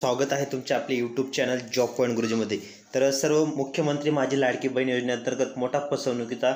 स्वागत आहे तुमच्या आपले यूट्यूब चॅनल जॉब पॉईंट गुरुजीमध्ये। तर सर्व मुख्यमंत्री माझी लाडकी बहीण योजनेअंतर्गत मोठा फसवणुकीचा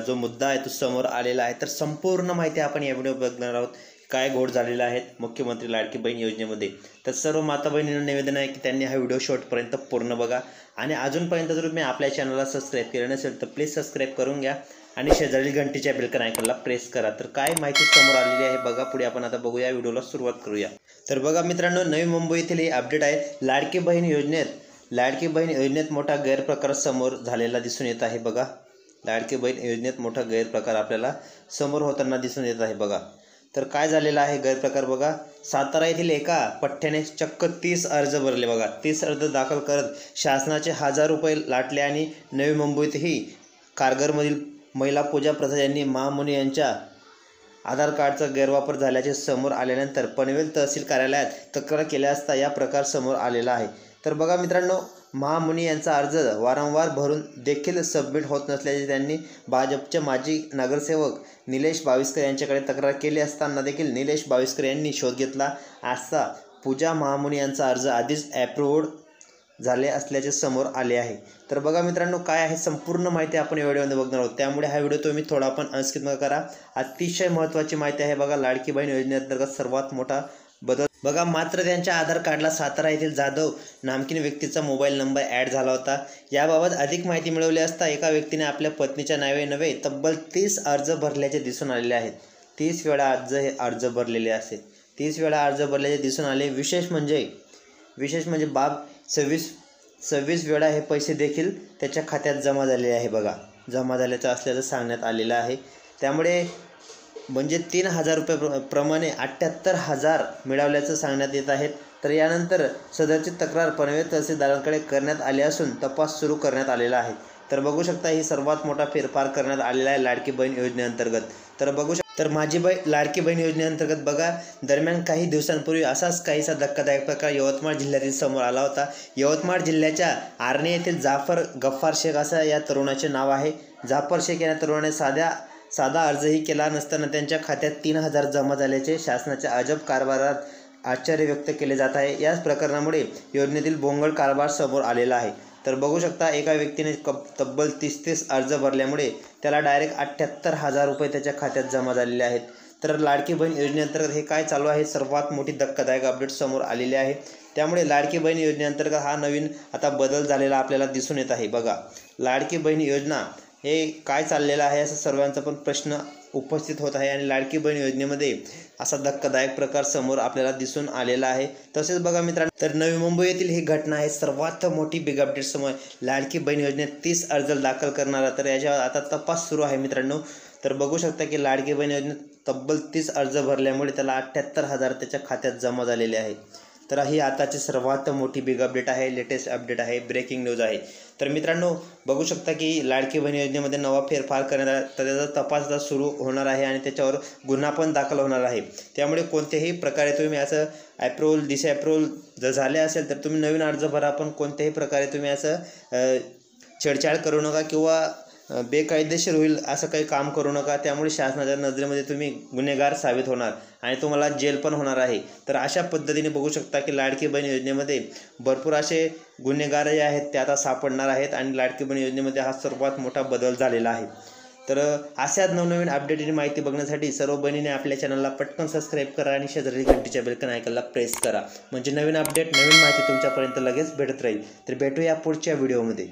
जो मुद्दा आहे तो समोर आलेला आहे। तर संपूर्ण माहिती आपण या व्हिडिओ बघणार आहोत। काय घोड झालेला आहे मुख्यमंत्री लाडकी बहीण योजनेमध्ये। तर सर्व माता बहिणींना निवेदन आहे की त्यांनी हा व्हिडिओ शेवटपर्यंत पूर्ण बघा आणि अजूनपर्यंत जर तुम्ही आपल्या चॅनलला सबस्क्राइब केले नसेल तर प्लीज सबस्क्राइब करून घ्या आणि शेजारील घंटीच्या बेल आयकॉनला प्रेस करा। तर काय माहिती समोर आलेली आहे बघा, पुढे आपण आता बघूया, व्हिडिओला सुरुवात करूया। तर बघा मित्रांनो, नवी मुंबई येथील ही अपडेट आहे। लाडकी बहीण योजनेत मोठा गैरप्रकार समोर झालेला दिसून येत आहे। बघा, लाडकी बहीण योजनेत मोठा गैरप्रकार आपल्याला समोर होताना दिसून येत आहे। बघा, तर काय झालेला आहे गैरप्रकार बघा। सातारा येथील एका पठ्ठ्याने चक्क 30 अर्ज भरले। बघा, 30 अर्ज दाखल करत शासनाचे 1000 रुपये लाटले आणि नवी मुंबईतही कारगरमधील महिला पूजा प्रसाद यांनी महामुनी यांच्या आधार कार्डचा गैरवापर झाल्याचे समोर आल्यानंतर पनवेल तहसील कार्यालयात तक्रार केल्या असता या प्रकार समोर आलेला आहे। तर बघा मित्रांनो, महामुनी यांचा अर्ज वारंवार भरून देखील सबमिट होत नसल्याचे त्यांनी भाजपचे माजी नगरसेवक निलेश बाविस्कर यांच्याकडे तक्रार केली असताना देखील निलेश बाविस्कर यांनी शोध घेतला असता पूजा महामुनी यांचा अर्ज आधीच अप्रूव्ड झाले असल्याचे समोर आले आहे। तर बघा मित्रांनो, काय आहे संपूर्ण माहिती आपण या व्हिडिओमध्ये बघणार आहोत, त्यामुळे हा व्हिडिओ तुम्ही थोडा पण अनस्किप करा। अतिशय महत्त्वाची माहिती आहे बघा। लाडकी बहीण योजनेअंतर्गत सर्वात मोठा बदल बघा, मात्र त्यांच्या आधार कार्डला सातारा येथील जाधव नामकीन व्यक्तीचा मोबाईल नंबर ॲड झाला होता। याबाबत अधिक माहिती मिळवली असता एका व्यक्तीने आपल्या पत्नीच्या नावे नव्हे तब्बल 30 अर्ज भरल्याचे दिसून आलेले आहेत। 30 वेळा अर्ज भरलेले असे 30 वेळा अर्ज भरल्याचे दिसून आले। विशेष म्हणजे बाब 26 वेळा हे पैसे देखील त्याच्या खात्यात जमा झालेले आहे। बघा, जमा झाल्याचं असल्याचं सांगण्यात आलेलं आहे। त्यामुळे म्हणजे 3000 रुपये प्रमाणे 78,000 मिळवल्याचं सांगण्यात येत आहेत। तर यानंतर सदरची तक्रार पनवेल तहसीलदारांकडे करण्यात आली असून तपास सुरू करण्यात आलेला आहे। तर बघू शकता, ही सर्वात मोठा फेरफार करण्यात आलेला आहे लाडकी बहीण योजनेअंतर्गत। तर बघू शकता, तर लाडकी बहीण योजनेअंतर्गत बघा, दरम्यान काही दिवसांपूर्वी असाच काहीसा धक्कादायक प्रकार यवतमाळ जिल्ह्यातील समोर आला होता। यवतमाळ जिल्ह्याच्या आर्णी येथील जाफर गफ्फार शेख असं या तरुणाचे नाव आहे। जाफर शेख या तरुणाने साधा अर्जही केला नसताना त्यांच्या खात्यात 3000 जमा झाल्याचे शासनाच्या अजब कारभारात आश्चर्य व्यक्त केले जात आहे। याच प्रकरणामुळे योजनेतील भोंगळ कारभार समोर आलेला आहे। तर बघू शकता, एका व्यक्तीने तब्बल 30 अर्ज भरल्यामुळे त्याला डायरेक्ट 78,000 रुपये त्याच्या खात्यात जमा झालेले आहेत। तर लाडकी बहीण योजनेअंतर्गत हे काय चालू आहे, सर्वात मोठी धक्कादायक अपडेट समोर आलेली आहे। त्यामुळे लाडकी बहीण योजनेअंतर्गत हा नवीन आता बदल झालेला आपल्याला दिसून येत आहे। बघा, लाडकी बहीण योजना हे काय चाललेलं आहे असं सर्वांचा पण प्रश्न उपस्थित होत आहे आणि लाडकी बहीण योजनेमध्ये असा धक्कादायक प्रकार समोर आपल्याला दिसून आलेला आहे। तसेच बघा मित्रांनो, तर नवी मुंबई येथील ही घटना आहे सर्वात मोठी बिग अपडेट समोर। लाडकी बहीण योजनेत 30 अर्ज दाखल करणारा, तर याच्यावर आता तपास सुरू आहे मित्रांनो। तर बघू शकता की लाडकी बहीण योजनेत तब्बल 30 अर्ज भरल्यामुळे त्याला 78,000 त्याच्या खात्यात जमा झालेले आहे। तर ही आताची सर्वात मोठी बिग अपडेट आहे, लेटेस्ट अपडेट आहे, ब्रेकिंग न्यूज आहे। तर मित्रांनो, बघू शकता की लाडकी बहीण योजनेमध्ये नवा फेरफार करण्यात आला, तर त्याचा तपास सुरू होणार आहे आणि त्याच्यावर गुन्हा पण दाखल होणार आहे। त्यामुळे कोणत्याही प्रकारे तुम्ही असं अप्रूव्हल डिसअप्रूव्हल जर झाले असेल तर तुम्ही नवीन अर्ज भरा, पण कोणत्याही प्रकारे तुम्ही असं छेडछाड करू नका किंवा बेकायदेशीर होईल असं काही काम करू नका। त्यामुळे शासनाच्या नजरेमध्ये तुम्ही गुन्हेगार साबित होणार आणि तुम्हाला जेल पण होणार आहे। तर अशा पद्धतीने बघू शकता की लाडकी बहीण योजनेमध्ये भरपूर असे गुन्हेगार जे आहेत ते आता सापडणार आहेत आणि लाडकी बहीण योजनेमध्ये हा सर्वात मोठा बदल झालेला आहे। तर अशाच नवनवीन अपडेटेड माहिती बघण्यासाठी सर्व बहिणीने आपल्या चॅनलला पटकन सबस्क्राईब करा आणि शेजारी घंटीच्या बेल आयकॉनला प्रेस करा, म्हणजे नवीन अपडेट नवीन माहिती तुमच्यापर्यंत लगेच भेटत राहील। तर भेटूया पुढच्या व्हिडिओमध्ये।